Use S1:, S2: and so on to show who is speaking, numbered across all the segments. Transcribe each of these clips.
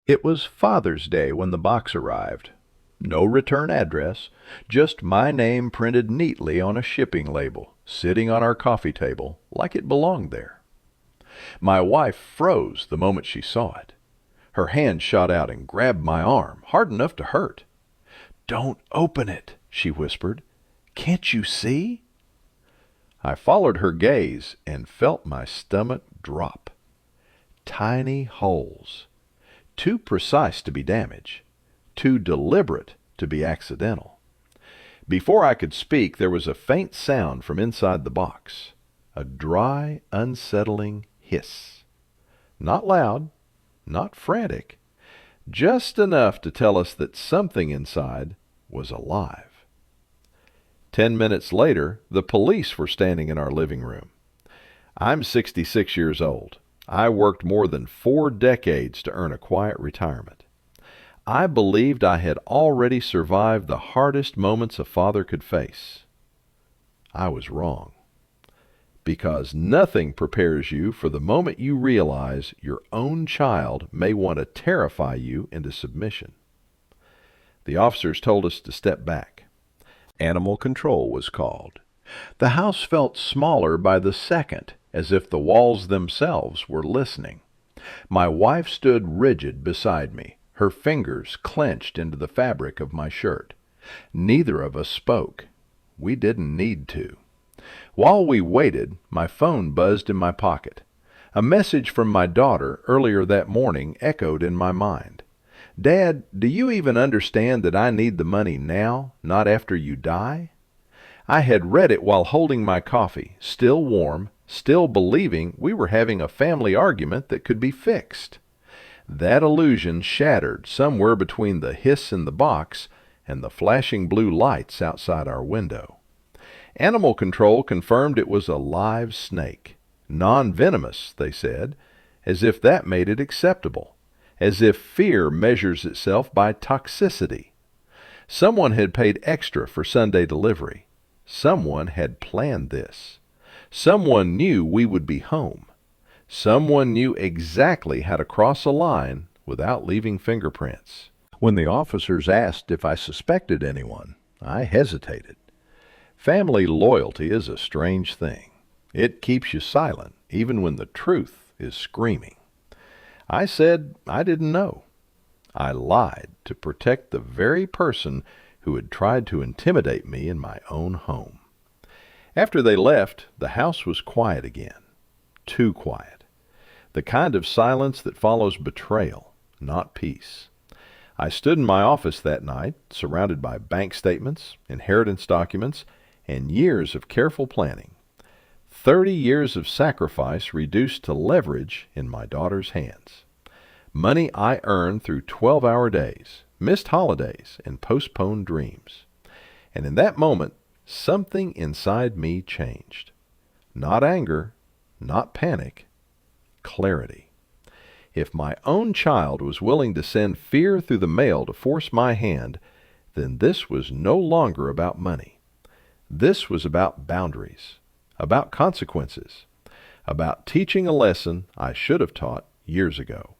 S1: It was Father's Day when the box arrived. No return address, just my name printed neatly on a shipping label, sitting on our coffee table like it belonged there. My wife froze the moment she saw it. Her hand shot out and grabbed my arm, hard enough to hurt. "Don't open it," she whispered. "Can't you see?" I followed her gaze and felt my stomach drop. Tiny holes. Too precise to be damage. Too deliberate to be accidental. Before I could speak, there was a faint sound from inside the box. A dry, unsettling hiss. Not loud, not frantic, just enough to tell us that something inside was alive. 10 minutes later, the police were standing in our living room. I'm 66 years old. I worked more than 4 decades to earn a quiet retirement. I believed I had already survived the hardest moments a father could face. I was wrong. Because nothing prepares you for the moment you realize your own child may want to terrify you into submission. The officers told us to step back. Animal control was called. The house felt smaller by the second, as if the walls themselves were listening. My wife stood rigid beside me, her fingers clenched into the fabric of my shirt. Neither of us spoke. We didn't need to. While we waited, my phone buzzed in my pocket. A message from my daughter earlier that morning echoed in my mind. "Dad, do you even understand that I need the money now, not after you die?" I had read it while holding my coffee, still warm, still believing we were having a family argument that could be fixed. That illusion shattered somewhere between the hiss in the box and the flashing blue lights outside our window. Animal control confirmed it was a live snake. Non-venomous, they said, as if that made it acceptable, as if fear measures itself by toxicity. Someone had paid extra for Sunday delivery. Someone had planned this. Someone knew we would be home. Someone knew exactly how to cross a line without leaving fingerprints. When the officers asked if I suspected anyone, I hesitated. Family loyalty is a strange thing. It keeps you silent, even when the truth is screaming. I said I didn't know. I lied to protect the very person who had tried to intimidate me in my own home. After they left, the house was quiet again. Too quiet. The kind of silence that follows betrayal, not peace. I stood in my office that night, surrounded by bank statements, inheritance documents, and years of careful planning. 30 years of sacrifice reduced to leverage in my daughter's hands. Money I earned through 12-hour days, missed holidays, and postponed dreams. And in that moment, something inside me changed. Not anger, not panic, clarity. If my own child was willing to send fear through the mail to force my hand, then this was no longer about money. This was about boundaries, about consequences, about teaching a lesson I should have taught years ago.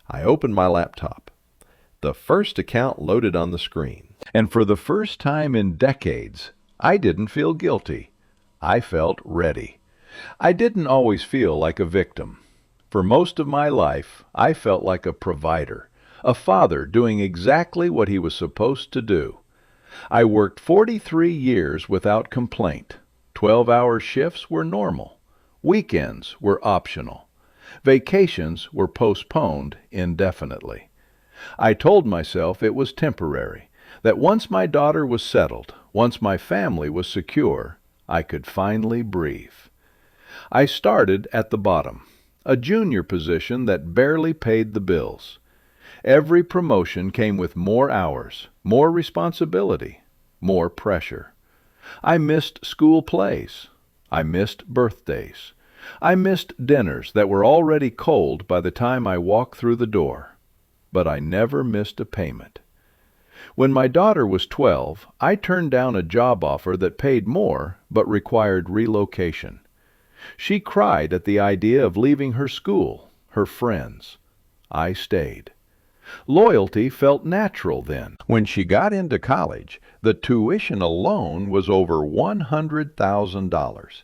S1: I opened my laptop. The first account loaded on the screen. And for the first time in decades, I didn't feel guilty. I felt ready. I didn't always feel like a victim. For most of my life, I felt like a provider, a father doing exactly what he was supposed to do. I worked 43 years without complaint. 12-hour shifts were normal. Weekends were optional. Vacations were postponed indefinitely. I told myself it was temporary, that once my daughter was settled, once my family was secure, I could finally breathe. I started at the bottom, a junior position that barely paid the bills. Every promotion came with more hours, more responsibility, more pressure. I missed school plays. I missed birthdays. I missed dinners that were already cold by the time I walked through the door. But I never missed a payment. When my daughter was 12, I turned down a job offer that paid more but required relocation. She cried at the idea of leaving her school, her friends. I stayed. Loyalty felt natural then. When she got into college, the tuition alone was over $100,000.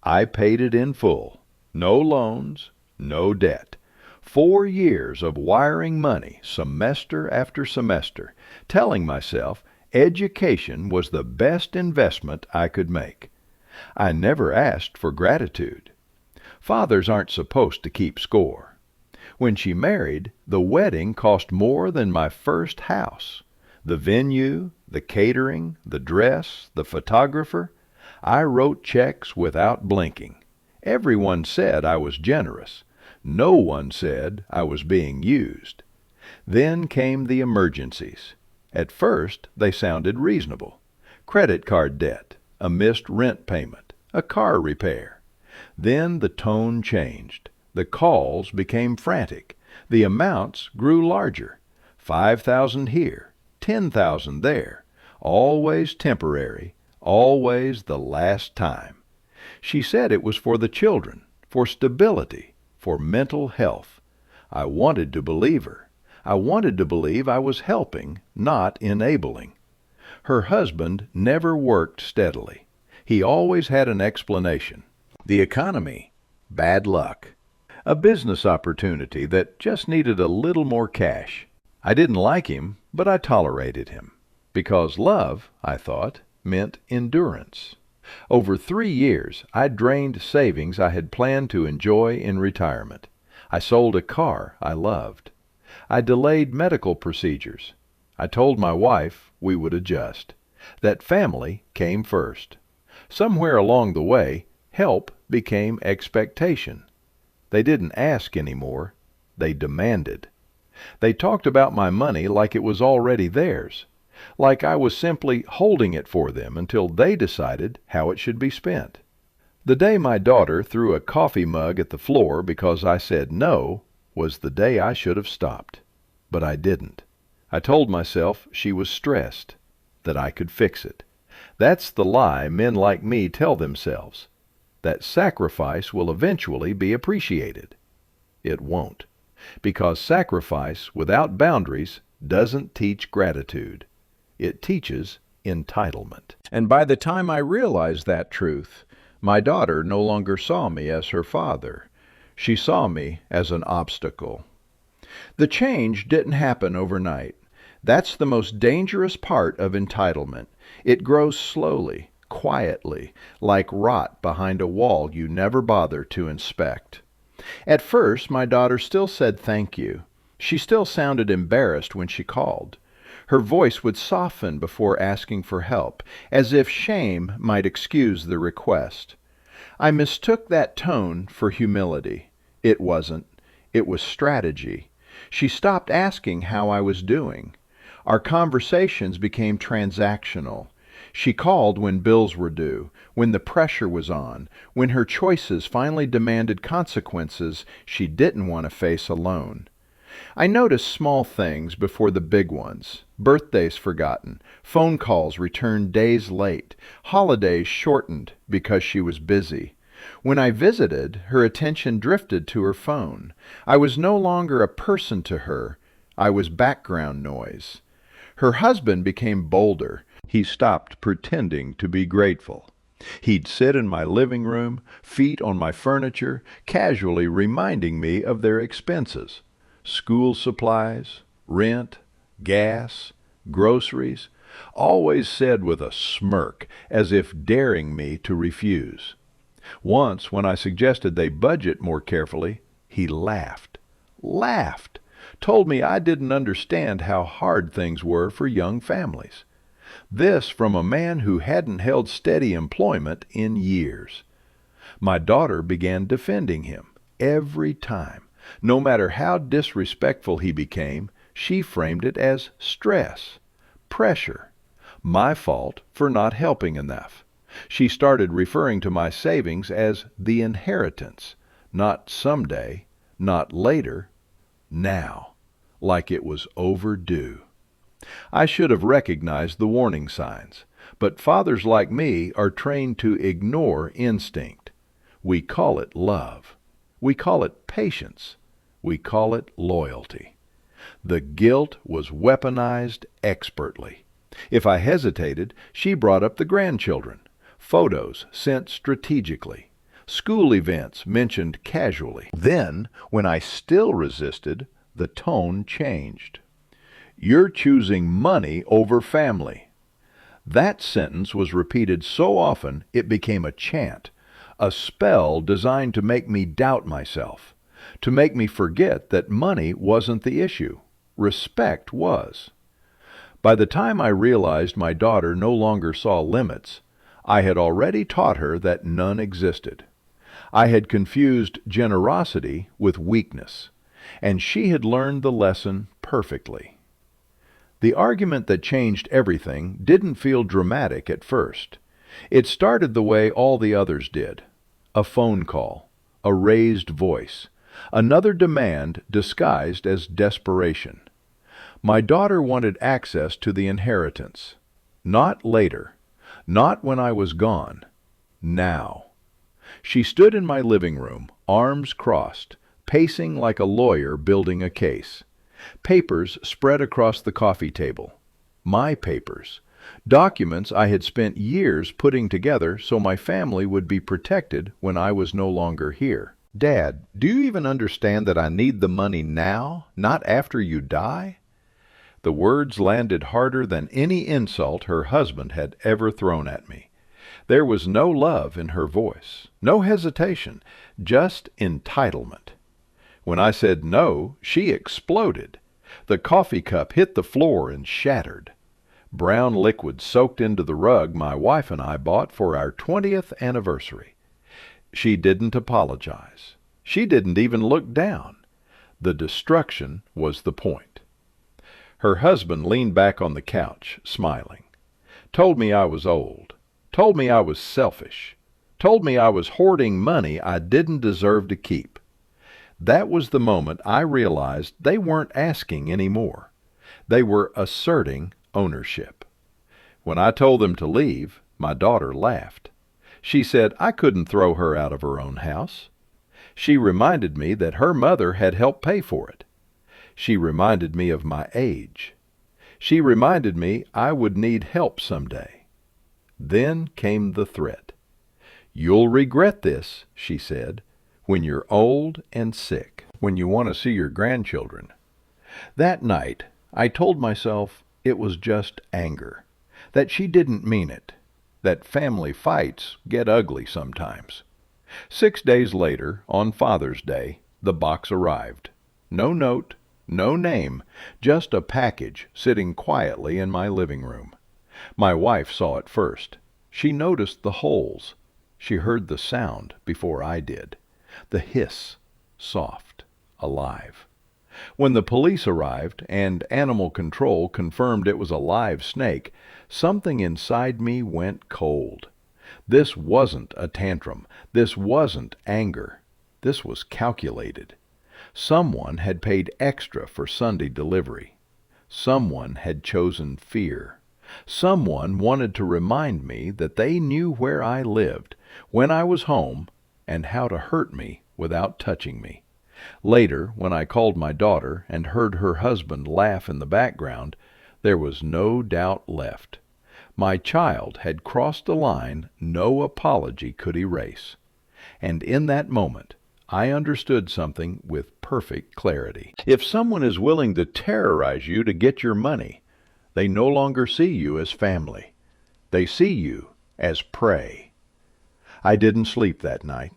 S1: I paid it in full. No loans, no debt. 4 years of wiring money, semester after semester, telling myself education was the best investment I could make. I never asked for gratitude. Fathers aren't supposed to keep score. When she married, the wedding cost more than my first house. The venue, the catering, the dress, the photographer. I wrote checks without blinking. Everyone said I was generous. No one said I was being used. Then came the emergencies. At first, they sounded reasonable. Credit card debt, a missed rent payment, a car repair. Then the tone changed. The calls became frantic. The amounts grew larger. 5,000 here, 10,000 there. Always temporary, always the last time. She said it was for the children, for stability, for mental health. I wanted to believe her. I wanted to believe I was helping, not enabling. Her husband never worked steadily. He always had an explanation. The economy, bad luck. A business opportunity that just needed a little more cash. I didn't like him, but I tolerated him. Because love, I thought, meant endurance. Over 3 years, I drained savings I had planned to enjoy in retirement. I sold a car I loved. I delayed medical procedures. I told my wife we would adjust. That family came first. Somewhere along the way, help became expectation. They didn't ask anymore. They demanded. They talked about my money like it was already theirs, like I was simply holding it for them until they decided how it should be spent. The day my daughter threw a coffee mug at the floor because I said no was the day I should have stopped. But I didn't. I told myself she was stressed, that I could fix it. That's the lie men like me tell themselves, that sacrifice will eventually be appreciated. It won't, because sacrifice without boundaries doesn't teach gratitude. It teaches entitlement. And by the time I realized that truth, my daughter no longer saw me as her father. She saw me as an obstacle. The change didn't happen overnight. That's the most dangerous part of entitlement. It grows slowly, quietly, like rot behind a wall you never bother to inspect. At first, my daughter still said thank you. She still sounded embarrassed when she called. Her voice would soften before asking for help, as if shame might excuse the request. I mistook that tone for humility. It wasn't. It was strategy. She stopped asking how I was doing. Our conversations became transactional. She called when bills were due, when the pressure was on, when her choices finally demanded consequences she didn't want to face alone. I noticed small things before the big ones. Birthdays forgotten, phone calls returned days late, holidays shortened because she was busy. When I visited, her attention drifted to her phone. I was no longer a person to her. I was background noise. Her husband became bolder. He stopped pretending to be grateful. He'd sit in my living room, feet on my furniture, casually reminding me of their expenses. School supplies, rent, gas, groceries, always said with a smirk, as if daring me to refuse. Once, when I suggested they budget more carefully, he laughed, told me I didn't understand how hard things were for young families. This from a man who hadn't held steady employment in years. My daughter began defending him every time. No matter how disrespectful he became, she framed it as stress, pressure, my fault for not helping enough. She started referring to my savings as the inheritance, not someday, not later, now, like it was overdue. I should have recognized the warning signs, but fathers like me are trained to ignore instinct. We call it love. We call it patience. We call it loyalty. The guilt was weaponized expertly. If I hesitated, she brought up the grandchildren. Photos sent strategically. School events mentioned casually. Then, when I still resisted, the tone changed. "You're choosing money over family." That sentence was repeated so often it became a chant, a spell designed to make me doubt myself, to make me forget that money wasn't the issue. Respect was. By the time I realized my daughter no longer saw limits, I had already taught her that none existed. I had confused generosity with weakness, and she had learned the lesson perfectly. The argument that changed everything didn't feel dramatic at first. It started the way all the others did. A phone call, a raised voice, another demand disguised as desperation. My daughter wanted access to the inheritance. Not later, not when I was gone. Now. She stood in my living room, arms crossed, pacing like a lawyer building a case. Papers spread across the coffee table. My papers. Documents I had spent years putting together so my family would be protected when I was no longer here. "Dad, do you even understand that I need the money now, not after you die?" The words landed harder than any insult her husband had ever thrown at me. There was no love in her voice, no hesitation, just entitlement. When I said no, she exploded. The coffee cup hit the floor and shattered. Brown liquid soaked into the rug my wife and I bought for our 20th anniversary. She didn't apologize. She didn't even look down. The destruction was the point. Her husband leaned back on the couch, smiling. Told me I was old. Told me I was selfish. Told me I was hoarding money I didn't deserve to keep. That was the moment I realized they weren't asking anymore. They were asserting ownership. When I told them to leave, my daughter laughed. She said I couldn't throw her out of her own house. She reminded me that her mother had helped pay for it. She reminded me of my age. She reminded me I would need help someday. Then came the threat. "You'll regret this," she said, "when you're old and sick, when you want to see your grandchildren." That night, I told myself it was just anger, that she didn't mean it, that family fights get ugly sometimes. 6 days later, on Father's Day, the box arrived. No note, no name, just a package sitting quietly in my living room. My wife saw it first. She noticed the holes. She heard the sound before I did. The hiss, soft, alive. When the police arrived and animal control confirmed it was a live snake, something inside me went cold. This wasn't a tantrum. This wasn't anger. This was calculated. Someone had paid extra for Sunday delivery. Someone had chosen fear. Someone wanted to remind me that they knew where I lived, when I was home, and how to hurt me without touching me. Later, when I called my daughter and heard her husband laugh in the background, there was no doubt left. My child had crossed a line no apology could erase. And in that moment, I understood something with perfect clarity. If someone is willing to terrorize you to get your money, they no longer see you as family. They see you as prey. I didn't sleep that night,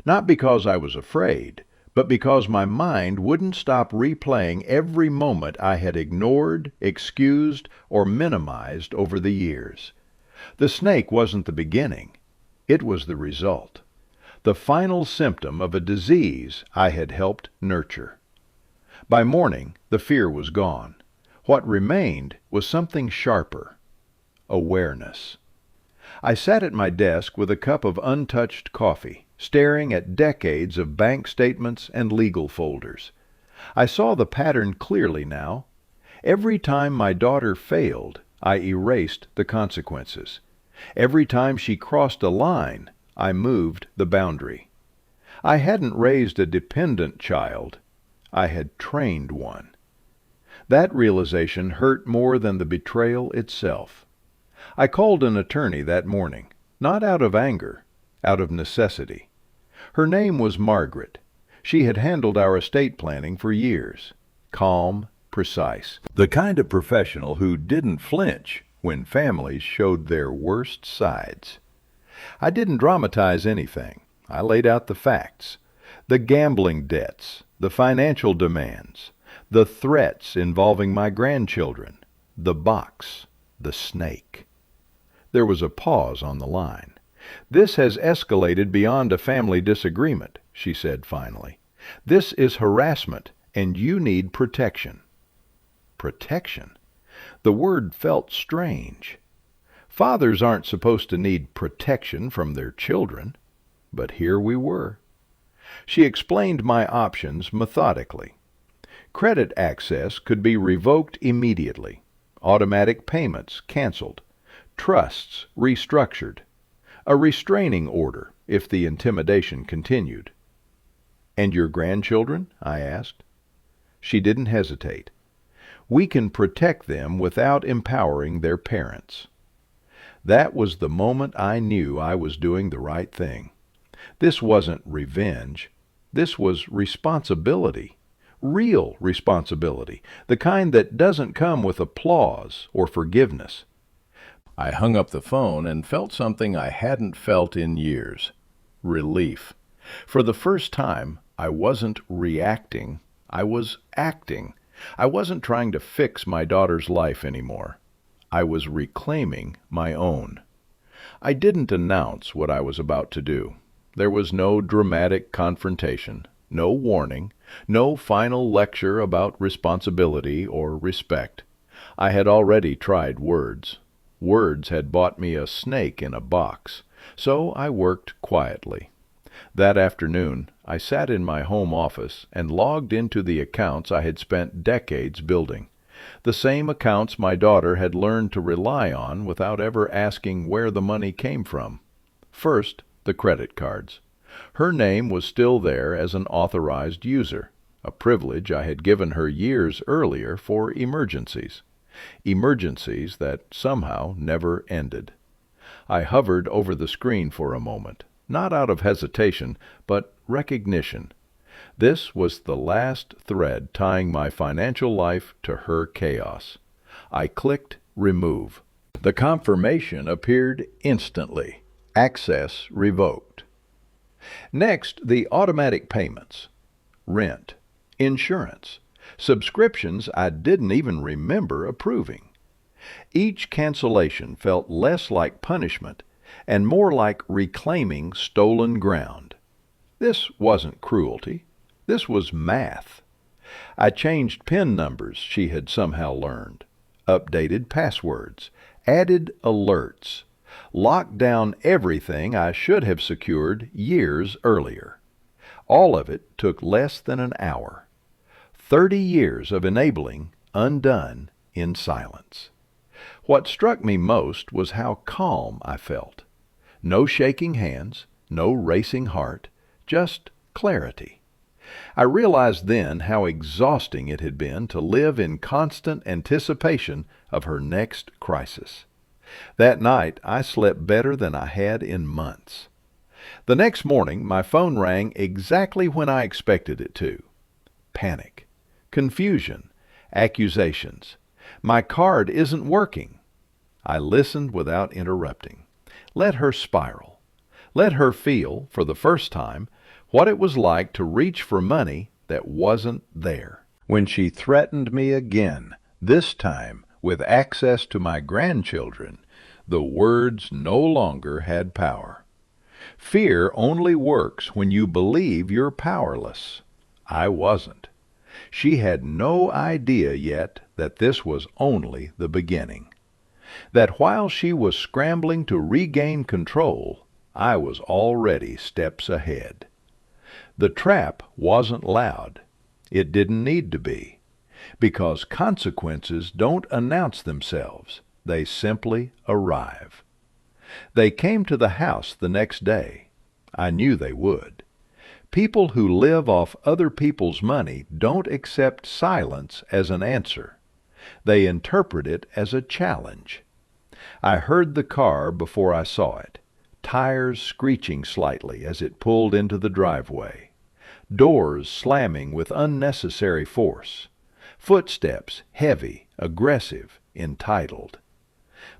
S1: not because I was afraid, but because my mind wouldn't stop replaying every moment I had ignored, excused, or minimized over the years. The snake wasn't the beginning. It was the result. The final symptom of a disease I had helped nurture. By morning, the fear was gone. What remained was something sharper: awareness. I sat at my desk with a cup of untouched coffee, staring at decades of bank statements and legal folders. I saw the pattern clearly now. Every time my daughter failed, I erased the consequences. Every time she crossed a line, I moved the boundary. I hadn't raised a dependent child. I had trained one. That realization hurt more than the betrayal itself. I called an attorney that morning, not out of anger, out of necessity. Her name was Margaret. She had handled our estate planning for years. Calm, precise. The kind of professional who didn't flinch when families showed their worst sides. I didn't dramatize anything. I laid out the facts. The gambling debts, the financial demands, the threats involving my grandchildren, the box, the snake. There was a pause on the line. "This has escalated beyond a family disagreement," she said finally. "This is harassment, and you need protection." Protection? The word felt strange. Fathers aren't supposed to need protection from their children. But here we were. She explained my options methodically. Credit access could be revoked immediately, automatic payments canceled, trusts restructured, a restraining order if the intimidation continued. "And your grandchildren?" I asked. She didn't hesitate. "We can protect them without empowering their parents." That was the moment I knew I was doing the right thing. This wasn't revenge. This was responsibility. Real responsibility. The kind that doesn't come with applause or forgiveness. I hung up the phone and felt something I hadn't felt in years. Relief. For the first time, I wasn't reacting. I was acting. I wasn't trying to fix my daughter's life anymore. I was reclaiming my own. I didn't announce what I was about to do. There was no dramatic confrontation, no warning, no final lecture about responsibility or respect. I had already tried words. Words had bought me a snake in a box, so I worked quietly. That afternoon, I sat in my home office and logged into the accounts I had spent decades building. The same accounts my daughter had learned to rely on without ever asking where the money came from. First, the credit cards. Her name was still there as an authorized user, a privilege I had given her years earlier for emergencies. Emergencies that somehow never ended. I hovered over the screen for a moment, not out of hesitation, but recognition. This was the last thread tying my financial life to her chaos. I clicked Remove. The confirmation appeared instantly. Access revoked. Next, the automatic payments. Rent. Insurance. Subscriptions I didn't even remember approving. Each cancellation felt less like punishment and more like reclaiming stolen ground. This wasn't cruelty. This was math. I changed PIN numbers she had somehow learned, updated passwords, added alerts, locked down everything I should have secured years earlier. All of it took less than an hour. 30 years of enabling undone in silence. What struck me most was how calm I felt. No shaking hands, no racing heart, just clarity. I realized then how exhausting it had been to live in constant anticipation of her next crisis. That night I slept better than I had in months. The next morning my phone rang exactly when I expected it to. Panic. Confusion. Accusations. "My card isn't working." I listened without interrupting. Let her spiral. Let her feel, for the first time, what it was like to reach for money that wasn't there. When she threatened me again, this time with access to my grandchildren, the words no longer had power. Fear only works when you believe you're powerless. I wasn't. She had no idea yet that this was only the beginning. That while she was scrambling to regain control, I was already steps ahead. The trap wasn't loud. It didn't need to be. Because consequences don't announce themselves. They simply arrive. They came to the house the next day. I knew they would. People who live off other people's money don't accept silence as an answer. They interpret it as a challenge. I heard the car before I saw it, tires screeching slightly as it pulled into the driveway, doors slamming with unnecessary force, footsteps heavy, aggressive, entitled.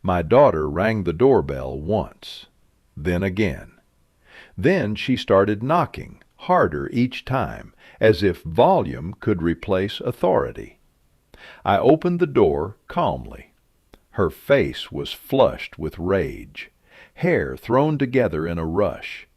S1: My daughter rang the doorbell once, then again. Then she started knocking, harder each time, as if volume could replace authority. I opened the door calmly. Her face was flushed with rage, hair thrown together in a rush,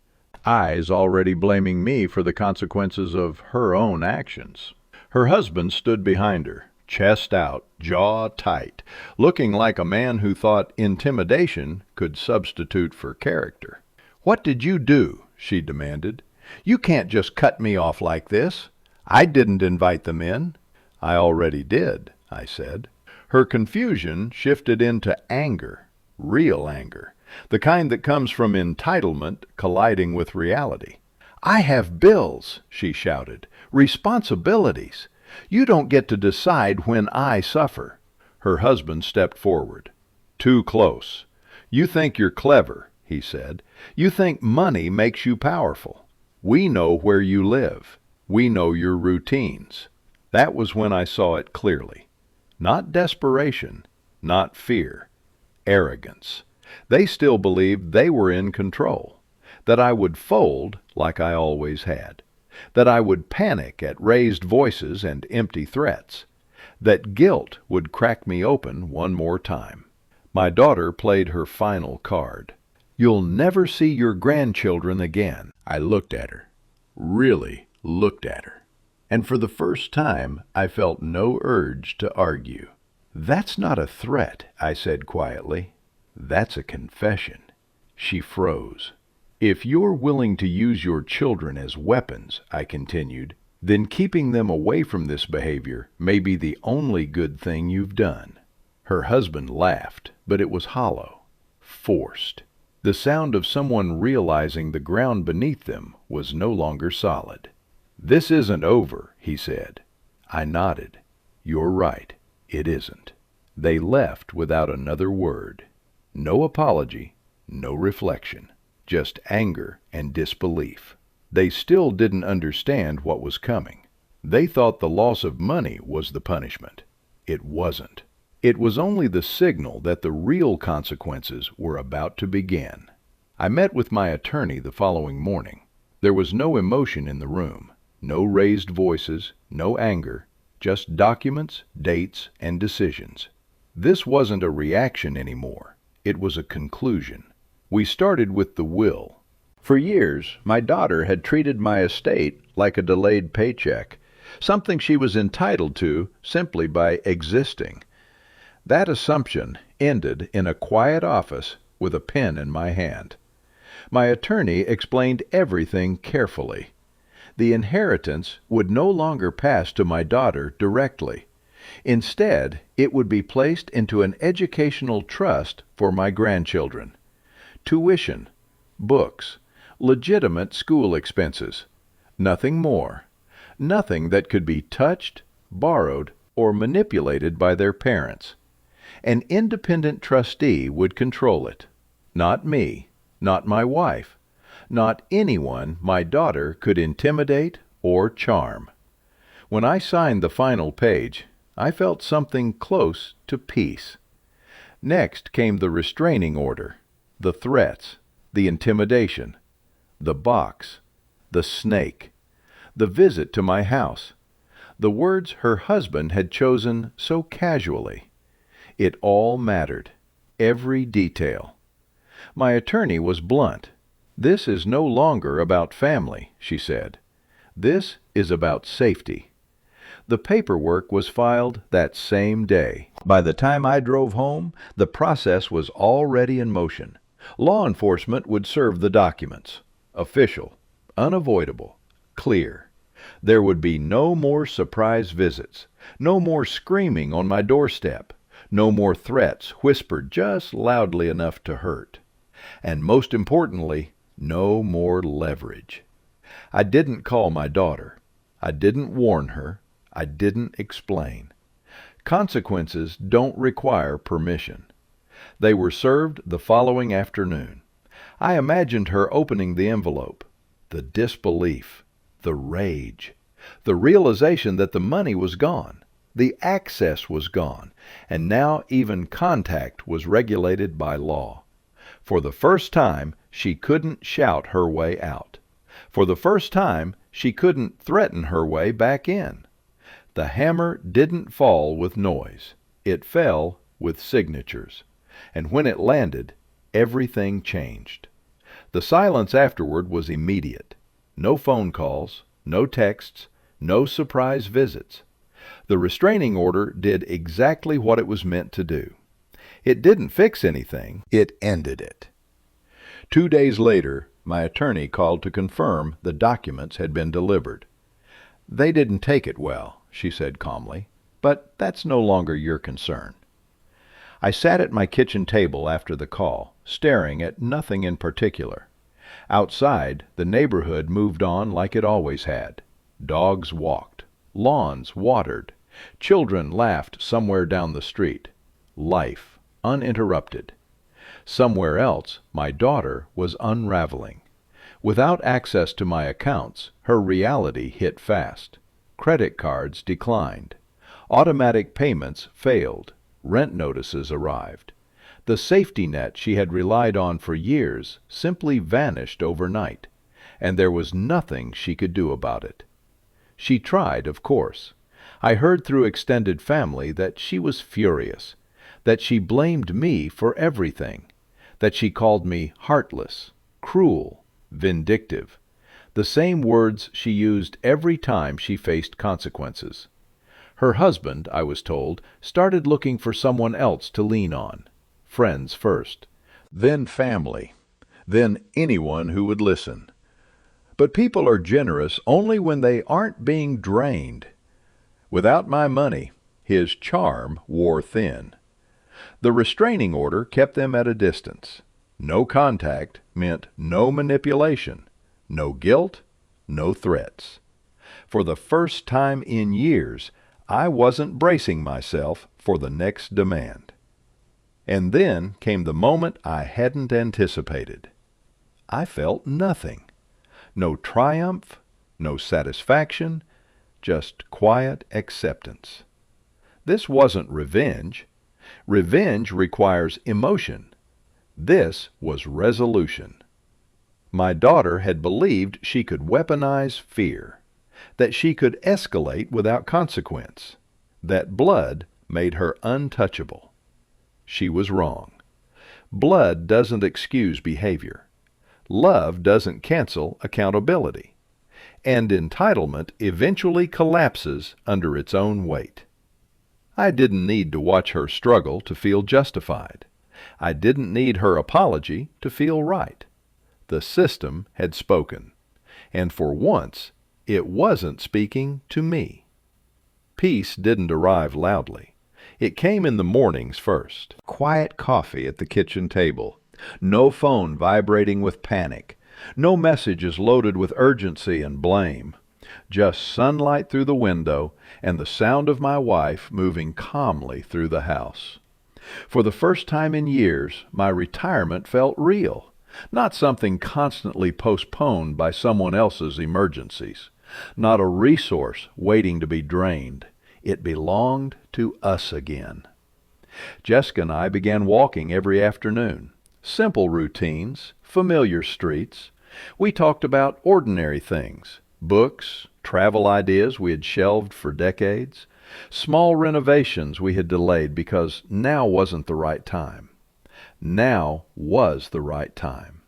S1: eyes already blaming me for the consequences of her own actions. Her husband stood behind her, chest out, jaw tight, looking like a man who thought intimidation could substitute for character. "What did you do?" she demanded. "You can't just cut me off like this. I didn't invite them in." "I already did," I said. Her confusion shifted into anger, real anger, the kind that comes from entitlement colliding with reality. "I have bills," she shouted, "responsibilities. You don't get to decide when I suffer." Her husband stepped forward. "Too close. You think you're clever," he said. "You think money makes you powerful. We know where you live. We know your routines." That was when I saw it clearly. Not desperation, not fear. Arrogance. They still believed they were in control, that I would fold like I always had, that I would panic at raised voices and empty threats, that guilt would crack me open one more time. My daughter played her final card. "You'll never see your grandchildren again." I looked at her, really looked at her, and for the first time I felt no urge to argue. "That's not a threat," I said quietly. "That's a confession." She froze. "If you're willing to use your children as weapons," I continued, "then keeping them away from this behavior may be the only good thing you've done." Her husband laughed, but it was hollow, forced. The sound of someone realizing the ground beneath them was no longer solid. "This isn't over," he said. I nodded. "You're right. It isn't." They left without another word. No apology, no reflection, just anger and disbelief. They still didn't understand what was coming. They thought the loss of money was the punishment. It wasn't. It was only the signal that the real consequences were about to begin. I met with my attorney the following morning. There was no emotion in the room, no raised voices, no anger, just documents, dates, and decisions. This wasn't a reaction anymore. It was a conclusion. We started with the will. For years, my daughter had treated my estate like a delayed paycheck, something she was entitled to simply by existing. That assumption ended in a quiet office with a pen in my hand. My attorney explained everything carefully. The inheritance would no longer pass to my daughter directly. Instead, it would be placed into an educational trust for my grandchildren. Tuition, books, legitimate school expenses. Nothing more. Nothing that could be touched, borrowed, or manipulated by their parents. An independent trustee would control it. Not me, not my wife, not anyone my daughter could intimidate or charm. When I signed the final page, I felt something close to peace. Next came the restraining order, the threats, the intimidation, the box, the snake, the visit to my house, the words her husband had chosen so casually. It all mattered, every detail. My attorney was blunt. "This is no longer about family," she said. "This is about safety." The paperwork was filed that same day. By the time I drove home, the process was already in motion. Law enforcement would serve the documents. Official, unavoidable, clear. There would be no more surprise visits, no more screaming on my doorstep, no more threats whispered just loudly enough to hurt. And most importantly, no more leverage. I didn't call my daughter. I didn't warn her. I didn't explain. Consequences don't require permission. They were served the following afternoon. I imagined her opening the envelope. The disbelief, the rage, the realization that the money was gone, the access was gone, and now even contact was regulated by law. For the first time, she couldn't shout her way out. For the first time, she couldn't threaten her way back in. The hammer didn't fall with noise. It fell with signatures. And when it landed, everything changed. The silence afterward was immediate. No phone calls, no texts, no surprise visits. The restraining order did exactly what it was meant to do. It didn't fix anything, it ended it. 2 days later, my attorney called to confirm the documents had been delivered. "They didn't take it well," she said calmly, "but that's no longer your concern." I sat at my kitchen table after the call, staring at nothing in particular. Outside, the neighborhood moved on like it always had. Dogs walked, lawns watered, children laughed somewhere down the street. Life, uninterrupted. Somewhere else, my daughter was unraveling. Without access to my accounts, her reality hit fast. Credit cards declined. Automatic payments failed. Rent notices arrived. The safety net she had relied on for years simply vanished overnight, and there was nothing she could do about it. She tried, of course. I heard through extended family that she was furious, that she blamed me for everything, that she called me heartless, cruel, vindictive, the same words she used every time she faced consequences. Her husband, I was told, started looking for someone else to lean on. Friends first, then family, then anyone who would listen. But people are generous only when they aren't being drained. Without my money, his charm wore thin. The restraining order kept them at a distance. No contact meant no manipulation, no guilt, no threats. For the first time in years, I wasn't bracing myself for the next demand. And then came the moment I hadn't anticipated. I felt nothing. No triumph, no satisfaction, just quiet acceptance. This wasn't revenge. Revenge requires emotion. This was resolution. My daughter had believed she could weaponize fear, that she could escalate without consequence, that blood made her untouchable. She was wrong. Blood doesn't excuse behavior. Love doesn't cancel accountability. And entitlement eventually collapses under its own weight. I didn't need to watch her struggle to feel justified. I didn't need her apology to feel right. The system had spoken, and for once, it wasn't speaking to me. Peace didn't arrive loudly. It came in the mornings first. Quiet coffee at the kitchen table. No phone vibrating with panic. No messages loaded with urgency and blame. Just sunlight through the window and the sound of my wife moving calmly through the house. For the first time in years, my retirement felt real, not something constantly postponed by someone else's emergencies, not a resource waiting to be drained. It belonged to us again. Jessica and I began walking every afternoon. Simple routines, familiar streets. We talked about ordinary things, books, travel ideas we had shelved for decades, small renovations we had delayed because now wasn't the right time. Now was the right time.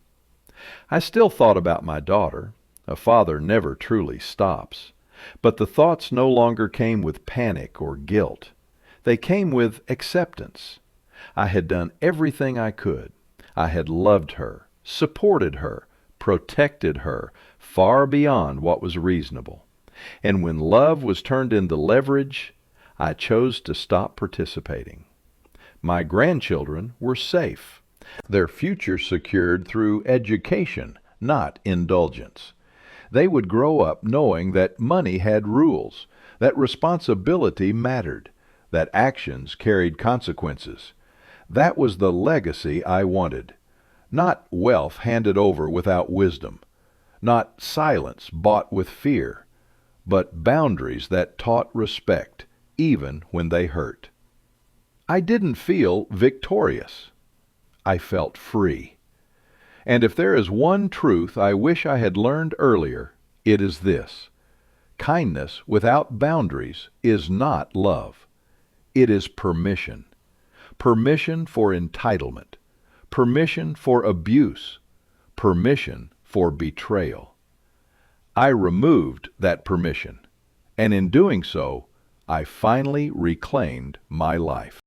S1: I still thought about my daughter. A father never truly stops. But the thoughts no longer came with panic or guilt. They came with acceptance. I had done everything I could. I had loved her, supported her, protected her, far beyond what was reasonable. And when love was turned into leverage, I chose to stop participating. My grandchildren were safe. Their future secured through education, not indulgence. They would grow up knowing that money had rules, that responsibility mattered, that actions carried consequences. That was the legacy I wanted. Not wealth handed over without wisdom, not silence bought with fear, but boundaries that taught respect, even when they hurt. I didn't feel victorious. I felt free. And if there is one truth I wish I had learned earlier, it is this: kindness without boundaries is not love. It is permission. Permission for entitlement. Permission for abuse. Permission for betrayal. I removed that permission, and in doing so, I finally reclaimed my life.